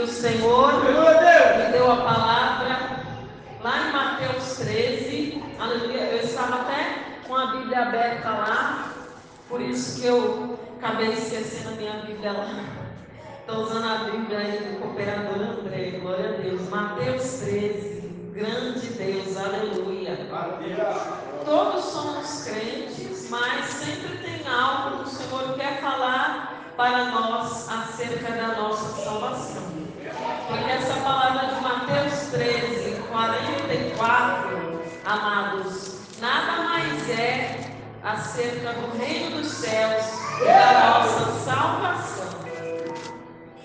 o Senhor me deu a palavra lá em Mateus 13. Aleluia. Eu estava até com a Bíblia aberta lá, por isso que eu acabei esquecendo a minha Bíblia lá. Estou usando a Bíblia aí do cooperador André, glória a Deus. Mateus 13, grande Deus, aleluia. Todos somos crentes, mas sempre tem algo que o Senhor quer falar para nós acerca da nossa salvação. Porque essa palavra de Mateus 13, 44, amados, nada mais é acerca do reino dos céus e da nossa salvação.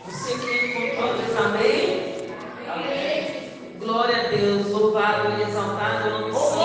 Você que encontrou, diz amém? Amém. Glória a Deus, louvado e exaltado o nome do Senhor.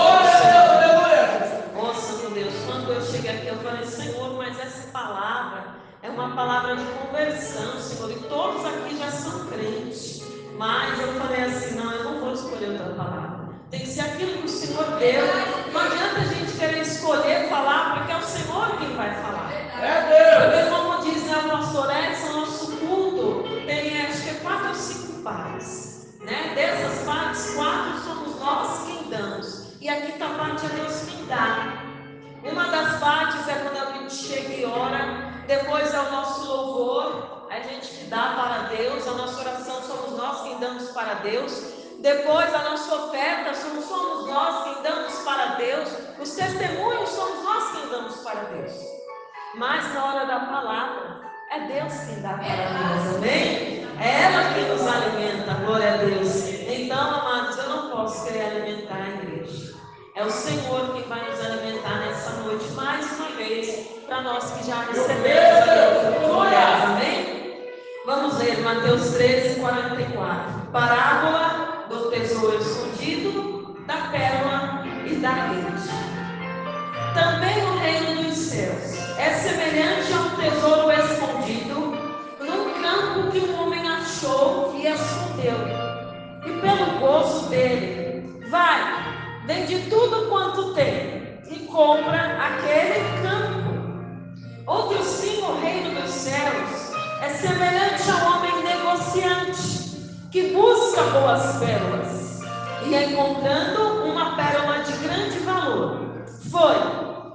Oh, Santo Deus, quando eu cheguei aqui, eu falei, Senhor, mas essa palavra é uma palavra de conversão, Senhor, e todos aqui já são crentes. Mas eu falei assim, não, eu não vou escolher outra palavra. Tem que ser aquilo que o Senhor deu. Não adianta a gente querer escolher falar, porque é o Senhor quem vai falar. Porque como diz, né, o pastor Edson, nosso culto tem, acho que é 4 ou 5 partes, né? Dessas partes, 4 somos nós quem damos, e a quinta parte é Deus quem dá. Uma das partes é quando a gente chega e ora, depois é o nosso louvor, a gente que dá para Deus, a nossa oração somos nós quem damos para Deus. Depois a nossa oferta somos nós quem damos para Deus. Os testemunhos somos nós quem damos para Deus. Mas na hora da palavra, é Deus quem dá para nós, amém? É ela quem nos alimenta, glória a Deus. Então, amados, eu não posso querer alimentar a igreja. É o Senhor quem vai nos alimentar nessa noite, mais uma vez, para nós que já recebemos a glória, amém? Vamos ler Mateus 13, 44. Parábola do tesouro escondido, da pérola e da rede. Também o reino dos céus é semelhante a um tesouro escondido num campo que um homem achou e escondeu. E pelo gozo dele, vai, vende tudo quanto tem e compra aquele campo. Outro sim, o reino dos céus é semelhante a um homem negociante que busca boas pérolas e, encontrando uma pérola de grande valor,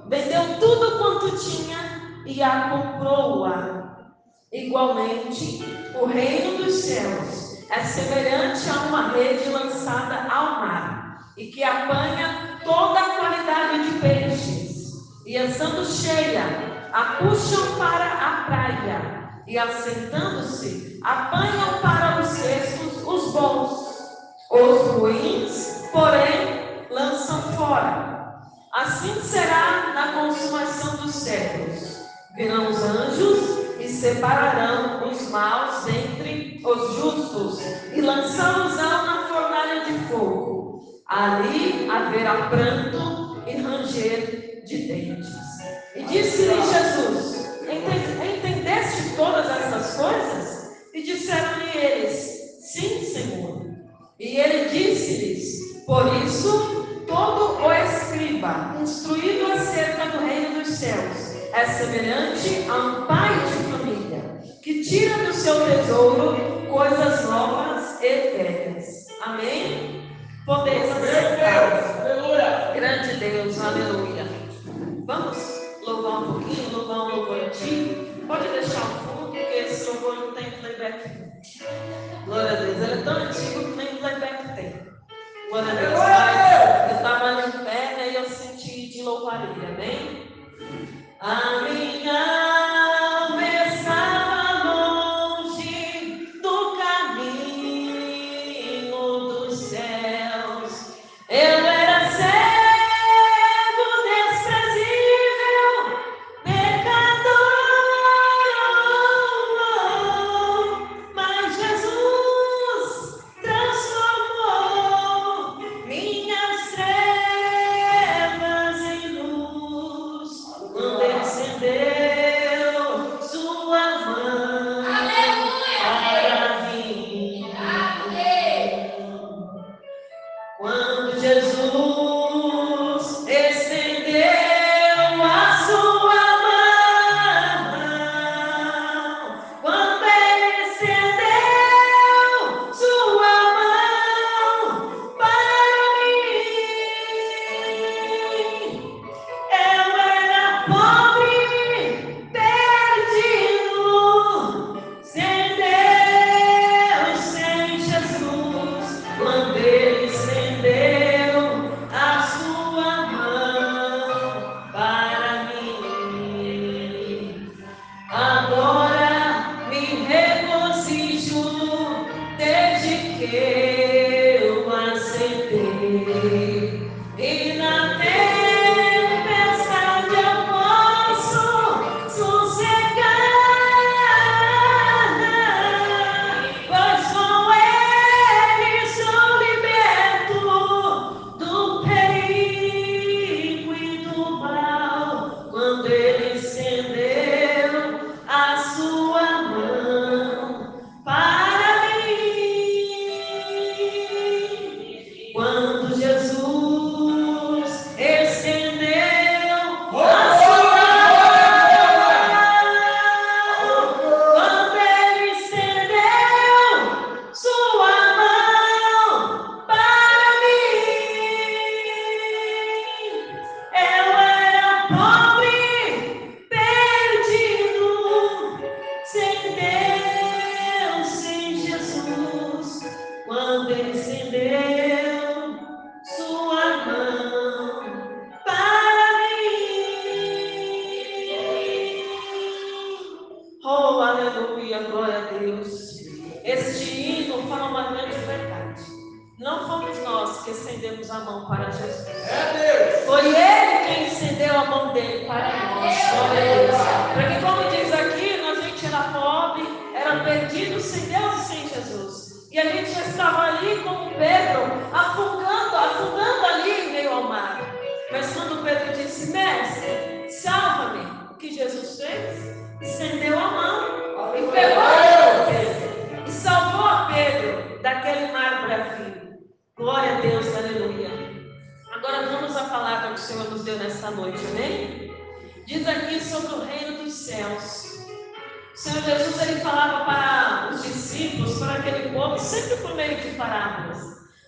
vendeu tudo quanto tinha e a comprou-a. Igualmente, o reino dos céus é semelhante a uma rede lançada ao mar e que apanha toda a qualidade de peixes, e estando cheia, a puxam para a praia e, assentando-se, apanham para os cestos os bons. Os ruins, porém, lançam fora. Assim será na consumação dos séculos. Virão os anjos e separarão os maus entre os justos e lançá-los-ão na fornalha de fogo. Ali haverá pranto e ranger de dentes. E disse-lhe Jesus: entendeste todas essas coisas? E disseram-lhe eles: sim, Senhor. E ele disse-lhes: por isso, todo o escriba, instruído acerca do reino dos céus, é semelhante a um pai de família, que tira do seu tesouro coisas novas e velhas. Amém? Podemos aceitar. Grande Deus, aleluia. Vamos louvar um pouquinho, louvar um louvor antigo. Pode deixar o fundo, porque esse louvor não tem playback. Glória a Deus, ele é tão antigo que nem playback tem. Glória a Deus, mas eu estava ali em pé, né, e eu senti de louvar ele, amém? A minha alma estava longe do caminho dos céus. Eu era cego, desprezível, pecador, mas Jesus eu aceitei, e na tempestade eu posso sossegar, pois com Ele sou liberto do perigo e do mal. Quando Ele estendeu a sua mão para mim, quando Jesus estendeu a sua mão, quando Ele estendeu sua mão para mim, eu era pobre, perdido, sem Deus, sem Jesus. Quando Ele estendeu sua mão para mim. Oh, aleluia, glória a Deus. Este hino fala uma grande verdade. Não fomos nós que estendemos a mão para Jesus. Foi Ele quem estendeu a mão dele para nós. Glória a Deus. Porque como diz aqui, a gente era pobre, era perdido, sem Deus e sem Jesus. E a gente já estava ali como Pedro, afundando ali em meio ao mar. Mas quando Pedro disse, mestre, salva-me, o que Jesus fez? Estendeu a mão e pegou a Pedro e salvou a Pedro daquele mar bravio. Glória a Deus, aleluia. Agora vamos à palavra que o Senhor nos deu nesta noite, amém? Diz aqui sobre o reino dos céus. O Senhor Jesus, Ele falava para os discípulos, para aquele povo, sempre por meio de parábolas,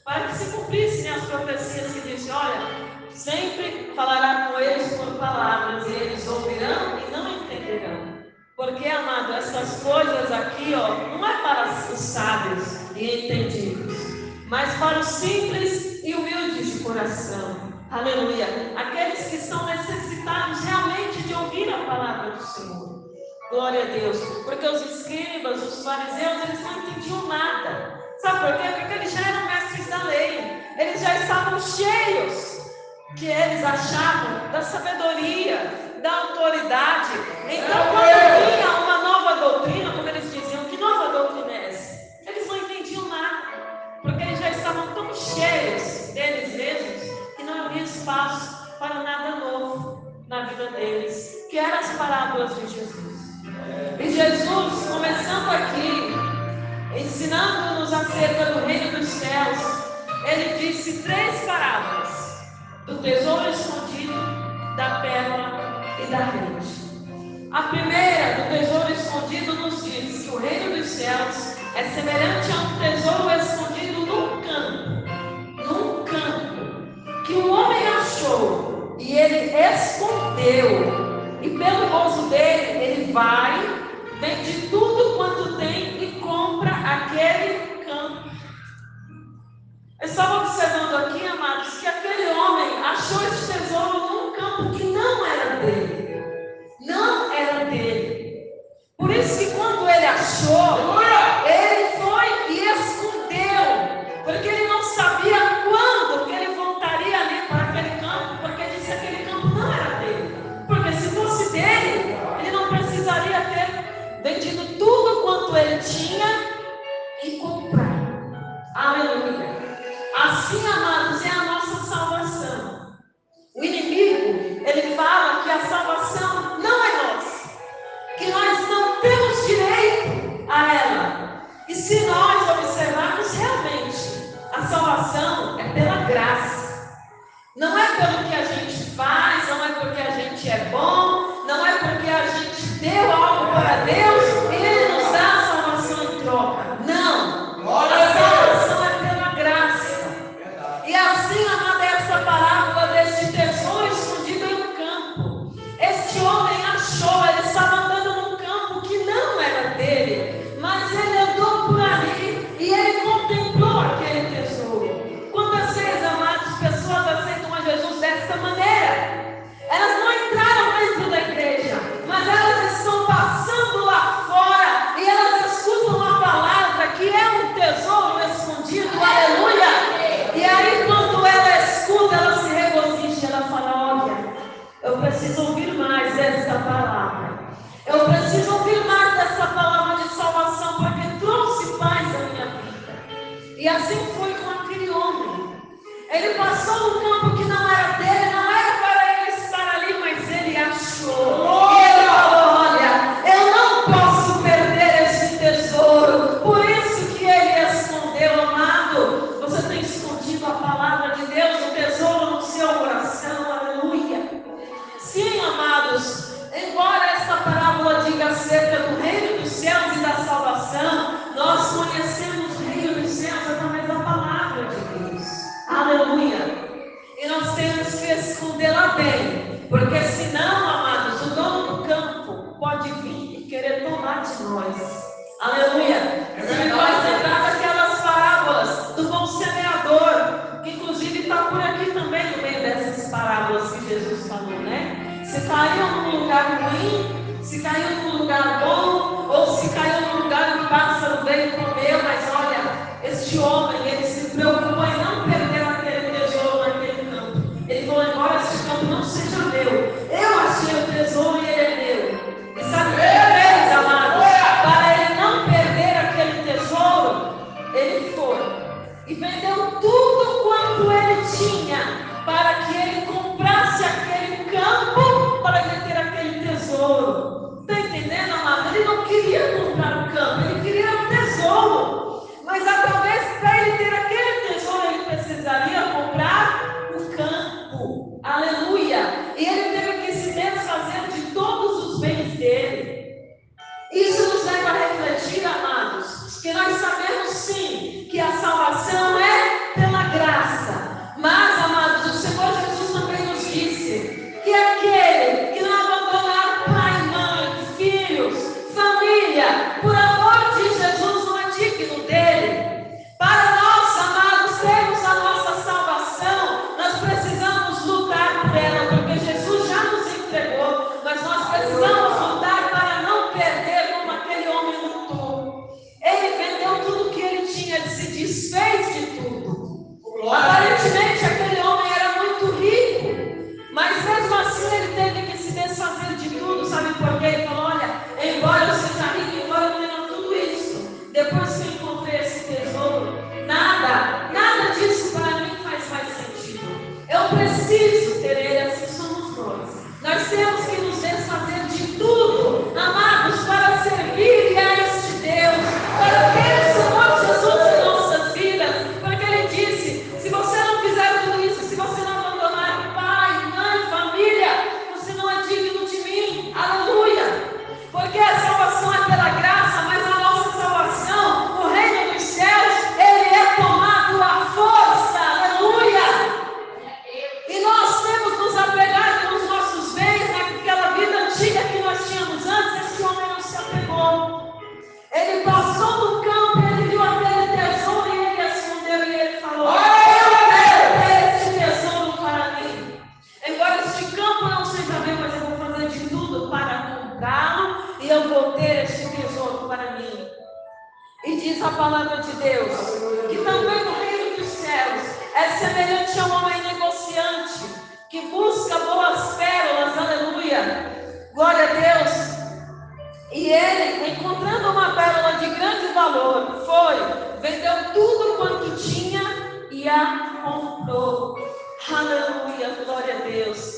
para que se cumprissem as profecias que dizem, olha, sempre falará com eles por palavras, e eles ouvirão e não entenderão. Porque, amado, essas coisas aqui, não é para os sábios e entendidos, mas para os simples e humildes de coração. Aleluia. Aqueles que estão necessitados realmente de ouvir a palavra do Senhor. Glória a Deus. Porque os escribas, os fariseus, eles não entendiam nada. Sabe por quê? Porque eles já eram mestres da lei. Eles já estavam cheios, que eles achavam, da sabedoria, da autoridade. Então, quando vinha uma nova doutrina, como eles diziam, que nova doutrina é essa? Eles não entendiam nada. Porque eles já estavam tão cheios deles mesmos, que não havia espaço para nada novo na vida deles, que eram as parábolas de Jesus. E Jesus, começando aqui, ensinando-nos acerca do reino dos céus, Ele disse 3 parábolas: do tesouro escondido, da pérola e da rede. A primeira, do tesouro escondido, nos diz que o reino dos céus é semelhante a um tesouro escondido num campo, que o homem achou e ele escondeu. E pelo gozo dele, ele vai, vende tudo quanto tem e compra aquele campo. Eu estava observando aqui, amados, que aquele homem achou esse tesouro num campo que não era dele. Não era dele. Por isso que quando ele achou, ele foi e escondeu. Porque ele não sabia quando que ele voltaria ali para aquele campo, porque disse que aquele campo não era dele. Porque se fosse dele, ele não precisaria ter vendido tudo quanto ele tinha e comprado. Aleluia. Assim, amados, é a nossa salvação. O inimigo, ele fala que a salvação não é nossa, que nós não temos direito a ela. E se nós observarmos realmente, a salvação é pela graça. Não é pelo que a gente faz, não é porque a gente é bom, não é porque a gente deu algo para Deus e Ele nos dá a salvação em troca. Não. A salvação é pela graça. E assim, amada, essa parábola deste tesouro escondido em um campo. Este homem achou, ele estava andando num campo que não era dele, mas ele andou por ali e ele contemplou aquele tesouro. preciso ouvir mais dessa palavra. Eu preciso ouvir mais dessa palavra de salvação, porque trouxe paz à minha vida. E assim foi com aquele homem. Ele passou num campo que não era dele, não era para ele estar ali, mas ele achou. E ele falou: olha, eu não posso perder esse tesouro. Por isso que ele escondeu, amado. Você tem escondido a palavra de Deus, o tesouro no seu coração, aleluia. Sim, amados, embora esta parábola diga acerca do reino dos céus e da salvação, nós conhecemos o reino dos céus através da palavra de Deus, aleluia. E nós temos que escondê-la bem, porque senão, amados, o dono do campo pode vir e querer tomar de nós, aleluia. Você me faz lembrar daquelas parábolas do bom semeador, que inclusive está por aqui também no meio dessas parábolas que Jesus falou, né? Se caiu num lugar ruim, se caiu num lugar bom, ou se caiu num lugar que o pássaro veio comer, mas olha, este homem, ele se preocupou em não perder aquele tesouro naquele campo. Ele falou: embora este campo não seja meu, eu achei o tesouro e ele é meu. E sabe o que ele fez, amados? Para ele não perder aquele tesouro, ele foi e vendeu tudo quanto ele tinha, para que ele comprasse aquele campo, para ele ter aquele tesouro. Está entendendo, amado? Ele não queria comprar o campo, ele queria o tesouro. Mas talvez para ele ter aquele tesouro, ele precisaria comprar o campo. Aleluia! E ele teve que se desfazer de todos os bens dele. Isso nos leva a refletir, amados, que nós sabemos sim que a salvação é pela graça. Mas, amados, o Senhor Jesus também nos disse que aquele que não abandonar pai, mãe, filhos, família, por amor de Jesus, não é digno dele. Para nós, amados, termos a nossa salvação, nós precisamos lutar por ela, porque Jesus já nos entregou, mas nós precisamos lutar para não perder como aquele homem lutou. Ele vendeu tudo que ele tinha, ele se desfez de tudo. Aparentemente aquele homem era muito rico, mas mesmo assim ele teve que se desfazer de tudo. Sabe por quê? Ele falou: olha, embora eu seja rico, embora eu tenha tudo isso, depois que eu encontrei esse tesouro, nada disso para mim faz mais sentido. Eu preciso ter ele, assim somos nós. Nós temos que nos desfazer de tudo, amados, para servir a este Deus, para ter o Senhor Jesus em nossas vidas, porque ele disse: se você não fizer tudo isso, se você não abandonar pai, mãe, família, você não é digno de mim, aleluia. Porque a salvação é pela graça, mas a nossa salvação, o reino dos céus, ele é tomado à força, aleluia. E nós temos nos apegado nos nossos bens, naquela vida antiga que nós tínhamos antes. Esse homem não se apegou. Ele passou no campo, ele viu aquele tesouro e ele escondeu e ele falou: eu quero ter esse tesouro para mim. Embora este campo não seja meu, mas eu vou fazer de tudo para comprá-lo e eu vou ter este tesouro para mim. E diz a palavra de Deus que também no reino dos céus é semelhante a um homem negociante que busca boas pérolas, aleluia, glória a Deus. E ele, encontrando uma pérola de grande valor, foi, vendeu tudo quanto tinha e a comprou. Aleluia, glória a Deus.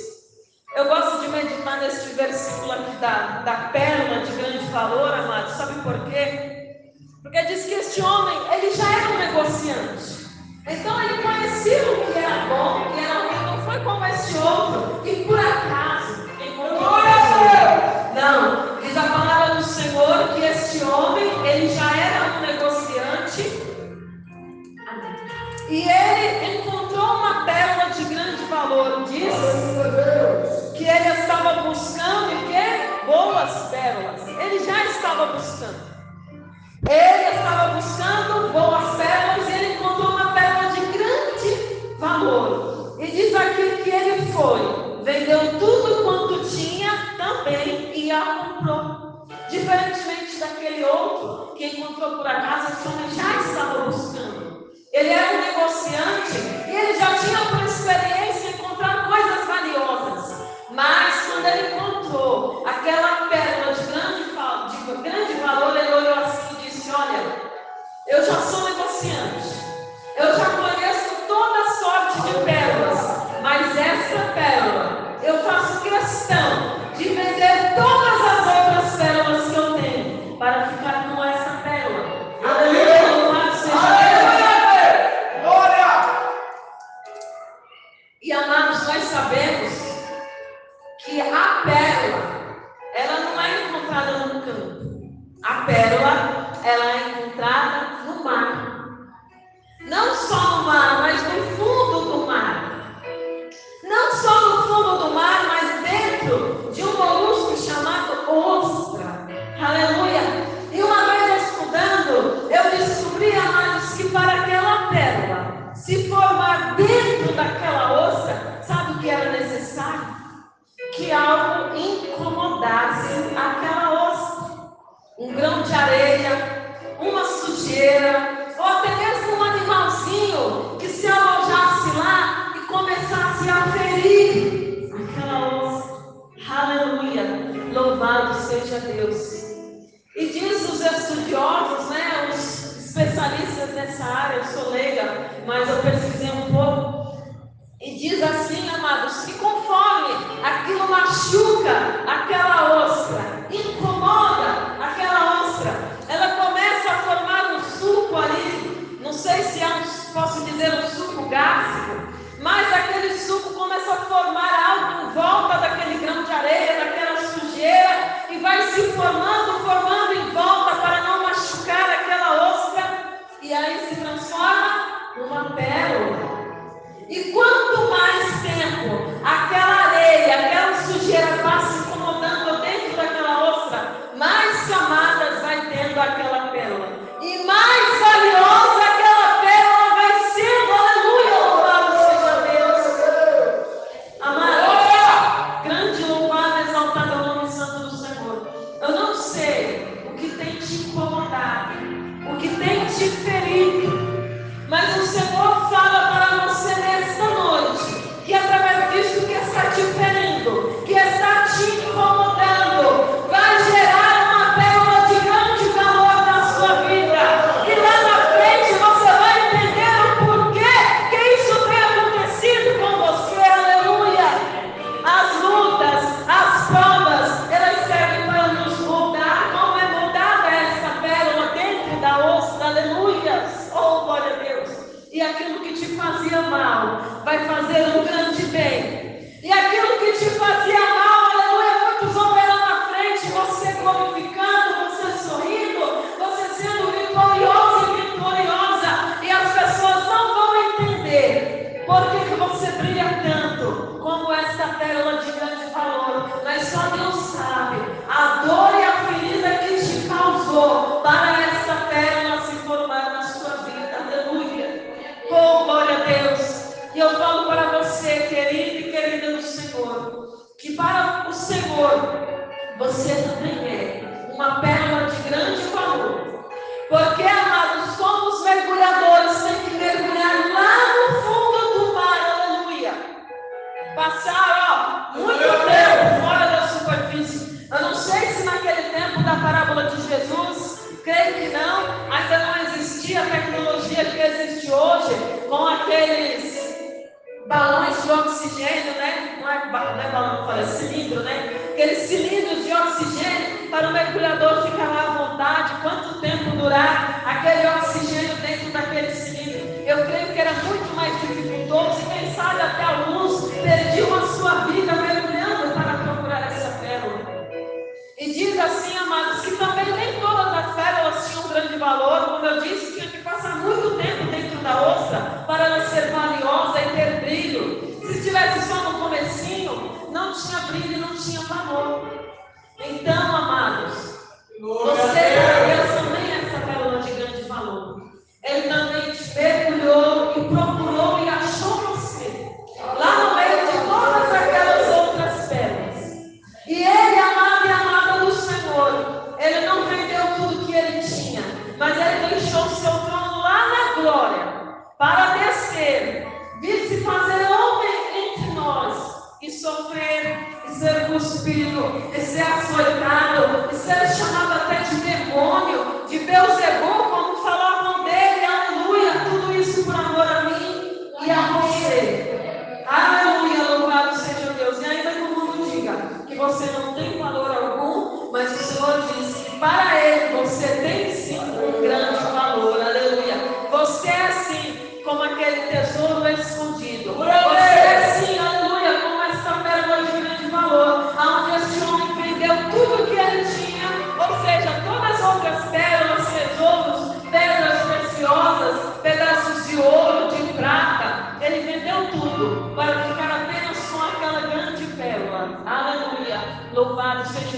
Eu gosto de meditar neste versículo aqui da pérola de grande valor, amados. Sabe por quê? Porque diz que este homem, ele já era um negociante. Então ele conhecia o que era bom, o que era ruim. Não foi como este outro, que por acaso encontrou tesouro. Não, diz a palavra do Senhor que este homem, ele já era um negociante. E ele encontrou uma pérola de grande valor. Diz que ele estava buscando o quê? Boas pérolas. Ele já estava buscando. Ele estava buscando boas pérolas e ele encontrou uma pérola de grande valor. E diz aqui que ele foi, vendeu tudo quanto tinha também e a comprou. Diferentemente daquele outro que encontrou por acaso, esse homem já estava buscando. Ele era um negociante e ele já tinha por experiência encontrar coisas valiosas. Mas comerciante. Eu já conheço toda sorte de pérolas, mas essa pérola, eu faço questão de vender todas as outras pérolas que eu tenho, para ficar com essa pérola. Aleluia, louvado seja Deus. Glória! E amados, nós sabemos que a pérola, ela não é encontrada no campo. A pérola, ela é encontrada no mar. Não só no mar, mas no fundo do mar. Não só no fundo do mar, mas dentro de um molusco chamado ostra. Aleluia! E uma vez estudando, eu descobri, amados, que para aquela pérola se formar dentro daquela ostra, sabe o que era necessário? Que algo incomodasse aquela ostra. Um grão de areia, uma sujeira, ou até mesmo um animalzinho que se alojasse lá e começasse a ferir aquela ostra. Aleluia! Louvado seja Deus. E diz os estudiosos, né, os especialistas nessa área, eu sou leiga, mas eu pesquisei um pouco. E diz assim, amados, que conforme aquilo machuca aquela ostra, incomoda aquela ostra, ela começa a formar um suco ali, não sei se é posso dizer um suco gástrico, mas aquele suco começa a formar algo em volta daquele grão de areia, daquela sujeira, e vai se formando em volta para não machucar aquela ostra, e aí se transforma numa pérola. E quanto mais tempo aquela areia, aquela sujeira vai se incomodando dentro daquela ostra, mais camadas vai tendo aquela pérola. E mais valiosa aquela pérola vai sendo. Aleluia, louvado seja Deus. Amado, grande, louvado, exaltado é o nome santo do Senhor. Eu não sei o que tem te incomodado, o que tem te ferido, mas o Senhor fala para você nesta noite, que através disso que está te ferindo, que está te incomodando, vai gerar uma pérola de grande valor na sua vida. E lá na frente você vai entender o porquê que isso tem acontecido com você. Aleluia! As lutas, as provas, elas servem para nos moldar. Como é moldada essa pérola dentro da ostra? Aleluia! Oh, glória a Deus! E aquilo que te fazia mal vai fazer um grande bem. E aquilo que te fazia mal, aleluia, muitos vão ver lá na frente, você glorificando, você sorrindo, você sendo vitorioso e vitoriosa. E as pessoas não vão entender por que você brilha tanto como esta pérola de grande valor. Mas só Deus sabe a dor e a ferida que te causou para esta pérola se formar na sua vida. Aleluia! Oh, glória a Deus! E eu falo para você, querido e querida do Senhor, que para o Senhor, você também é uma pérola de grande valor. Porque, amados, como os mergulhadores têm que mergulhar lá no fundo do mar, aleluia, passar, muito tempo fora da superfície. Eu não sei se naquele tempo da parábola de Jesus, creio que não, ainda não existia a tecnologia que existe hoje, com aqueles balões de oxigênio, né? Não é balão que fala, é cilindro, né? Aqueles cilindros de oxigênio para o mergulhador ficar lá à vontade, quanto tempo durar aquele oxigênio dentro daquele cilindro. Eu creio que era muito mais dificultoso e quem sabe até alguns perdiam a sua vida mergulhando para procurar essa pérola. E diz assim, amados, que também nem todas as pérolas tinham um grande valor. Como eu disse, tinha que passar muito tempo dentro da ostra para ela ser valiosa e ter brilho. Se estivesse só no comecinho, não tinha brilho e não tinha valor. Então, amados, você para Deus também é essa pérola de grande valor. Ele também te mergulhou e procurou e achou você lá no meio de todas aquelas outras pérolas. E ele, amado e amada do Senhor, ele não vendeu tudo que ele tinha, mas ele deixou o seu trono lá na glória para descer, vir se fazer homem entre nós e sofrer, e ser cuspido, e ser açoitado, e ser chamado até de demônio, de Beelzebul, como falavam dele, aleluia.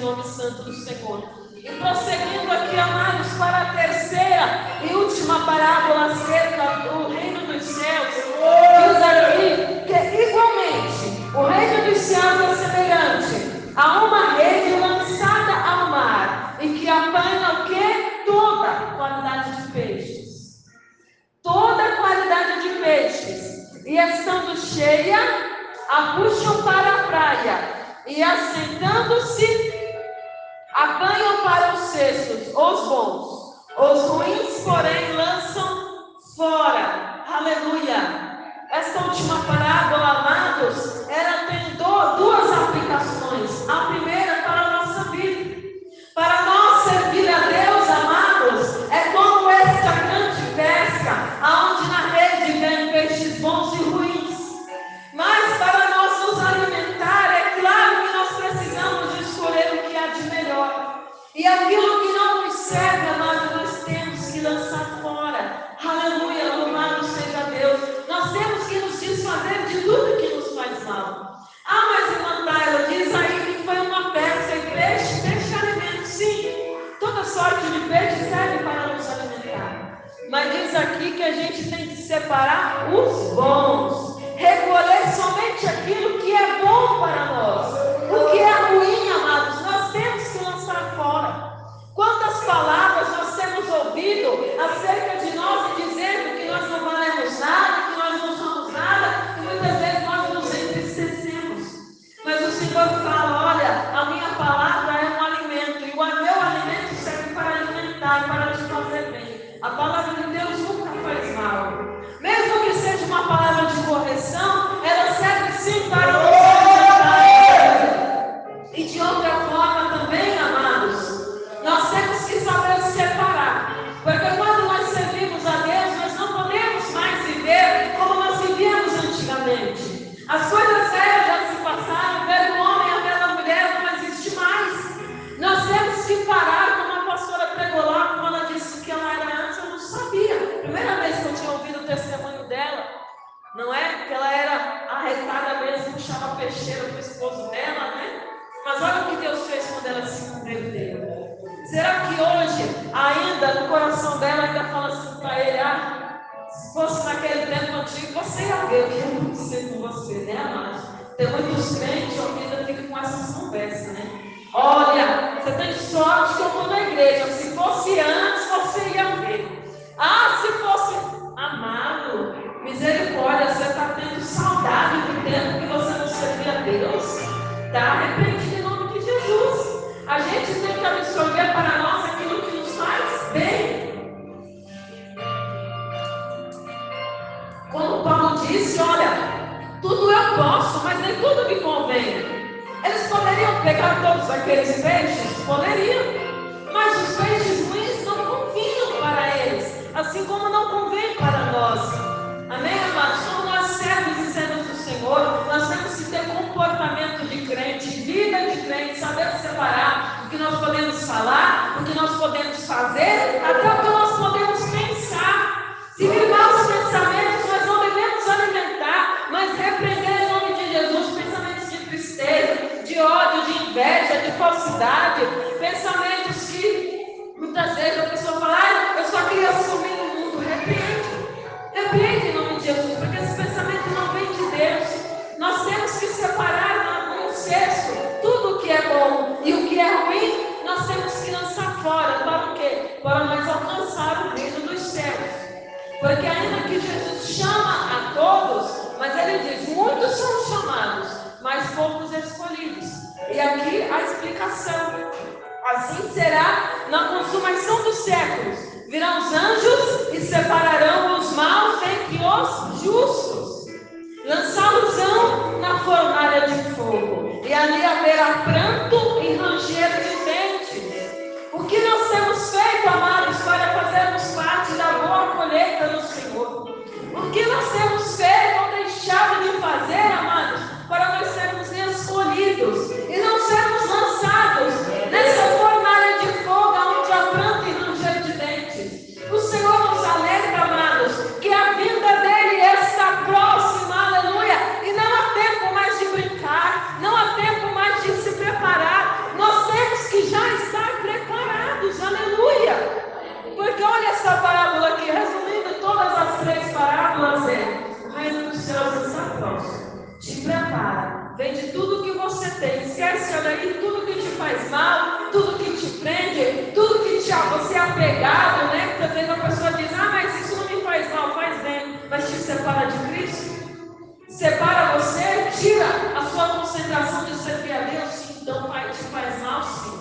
nome santo do Senhor. E prosseguindo aqui, amados, para a terceira e última parábola acerca do reino dos céus, diz aqui que igualmente o reino dos céus é semelhante a uma rede lançada ao mar e que apanha o quê? Toda qualidade de peixes. Toda qualidade de peixes. E estando cheia, a puxam para a praia e assentando-se, apanham para os cestos os bons, os ruins, porém, lançam fora. Aleluia! Esta última parábola, amados, ela tem duas aplicações. A primeira é para a nossa vida. Para nós servir a Deus, amados, é como esta grande pesca, onde na rede vem peixes bons e ruins. Mas para nós nos alimentar, é claro que nós precisamos de escolher o que há de melhor. E aquilo que não nos serve, amados, nós temos que lançar fora. Aleluia, louvado seja Deus. Nós temos que nos desfazer de tudo que nos faz mal. Ah, mas irmã Taylor diz aí que foi uma pesca e peixe alimento. Sim, toda sorte de peixe serve para nos alimentar. Mas diz aqui que a gente tem que separar os bons. Recolher somente aquilo que é bom para nós. O que é ruim, amados, nós temos que lançar fora. Quantas palavras nós temos ouvido acerca de nós e dizendo que nós não valemos nada, que nós não somos nada, e muitas vezes nós nos entristecemos. Mas o Senhor fala, olha, a minha palavra é um alimento, e o meu alimento serve para alimentar, para te fazer bem. A palavra de Deus nunca faz mal. Mesmo que seja uma palavra de correção, ela serve sim para nos alimentar. E de outra forma também, amados, nós temos que saber separar. Porque quando nós servimos a Deus, nós não podemos mais viver como nós vivíamos antigamente. As coisas velhas já se passaram, o velho homem e a velha mulher não existe mais. Nós temos que parar, como a pastora pregou lá, quando ela disse que ela era antes, eu não sabia. Primeira vez que eu tinha ouvido o testemunho dela, não é? Que ela era arretada mesmo, puxava peixeira para o esposo dela, né? Mas olha o que Deus fez quando ela se converteu. Será que hoje, ainda no coração dela, ainda fala assim para ele, se fosse naquele tempo antigo, você ia ver o que ia acontecer com você, né, amados? Tem muitos crentes, a vida fica com essas conversas, né? Olha, você tem sorte que eu estou na igreja, se fosse antes, você ia ver. Se fosse, amado, misericórdia, você está tendo saudade do tempo que você não servia a Deus? Está arrependido em nome de Jesus. A gente tem que absorver para nós aquilo que nos faz bem. Como Paulo disse, olha, tudo eu posso, mas nem tudo me convém. Eles poderiam pegar todos aqueles peixes? Poderiam. Mas os peixes ruins não convinham para eles, assim como não convém para nós. Amém, amados? Somos nós servos e servos do Senhor. Nós temos que ter comportamento de crente, vida de crente, saber separar o que nós podemos falar, o que nós podemos fazer, até o que nós podemos pensar. Se vir maus pensamentos, nós não devemos alimentar, mas repreender em nome de Jesus pensamentos de tristeza, de ódio, de inveja, de falsidade, pensamentos que muitas vezes a pessoa fala, eu só queria sumir no mundo. Repreende em nome de Jesus, porque esse pensamento não vem de Deus. Nós temos que separar no cesto tudo o que é bom e o que é ruim, nós temos que lançar fora. Para o quê? Para nós alcançar o reino dos céus. Porque ainda que Jesus chama a todos, mas ele diz, muitos são chamados, mas poucos escolhidos. E aqui a explicação. Assim será na consumação dos séculos. Virão os anjos e separarão os maus dentre os justos. Lançá-los-ão na fornalha de fogo. E ali haverá pranto e ranger de dentes. O que nós temos feito, amados, para fazermos parte da boa colheita do Senhor? O que nós temos feito ou deixado de fazer, amados, para nós sermos escolhidos e não sermos lançados nessa fornalha de fogo onde há pranto e ranger de dentes? O Senhor nos alerta, amados, que a vinda dele está próxima, aleluia, e não há tempo mais de brincar, não há tempo mais de se preparar. Vende tudo que você tem. Esquece, olha aí, tudo que te faz mal, tudo que te prende, tudo que você é apegado, né? Às vezes a pessoa diz, mas isso não me faz mal, faz bem, mas te separa de Cristo. Separa você, tira a sua concentração de servir a Deus, sim, então te faz mal, sim.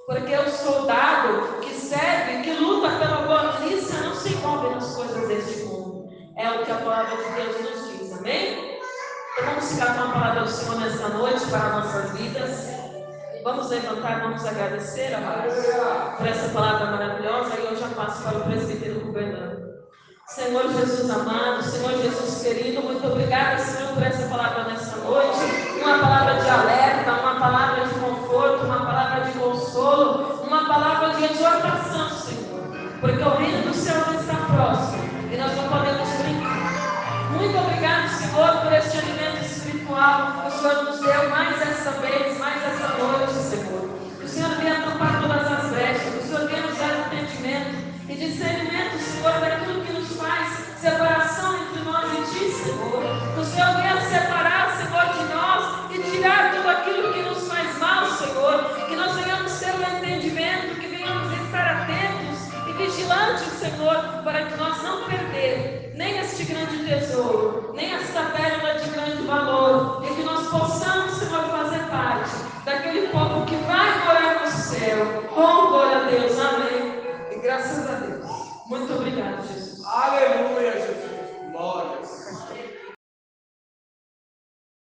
Porque o soldado que serve, que luta pela boa milícia, não se envolve nas coisas deste mundo. É o que a palavra de Deus nos diz, amém? Então vamos ficar com a palavra do Senhor nessa noite para nossas vidas. Vamos levantar, vamos agradecer, amados, por essa palavra maravilhosa. E eu já passo para o presbítero governando. Senhor Jesus amado, Senhor Jesus querido, muito obrigada, Senhor, por essa palavra nessa noite. Uma palavra de alerta, uma palavra de conforto, uma palavra de consolo, uma palavra de exortação, Senhor. Porque o reino do céu está próximo e nós não podemos brincar. Muito obrigado, Senhor, por este alimento espiritual que o Senhor nos deu mais essa vez, mais essa noite, Senhor. Que o Senhor venha tampar todas as brechas, que o Senhor venha nos dar entendimento e discernimento, Senhor, daquilo que nos faz separação entre nós e Ti, Senhor. Que o Senhor venha separar, Senhor, de nós e tirar tudo aquilo que nos faz mal, Senhor. Que nós venhamos ter o entendimento, que venhamos estar atentos e vigilantes, Senhor, para que nós não perdermos nem este grande tesouro,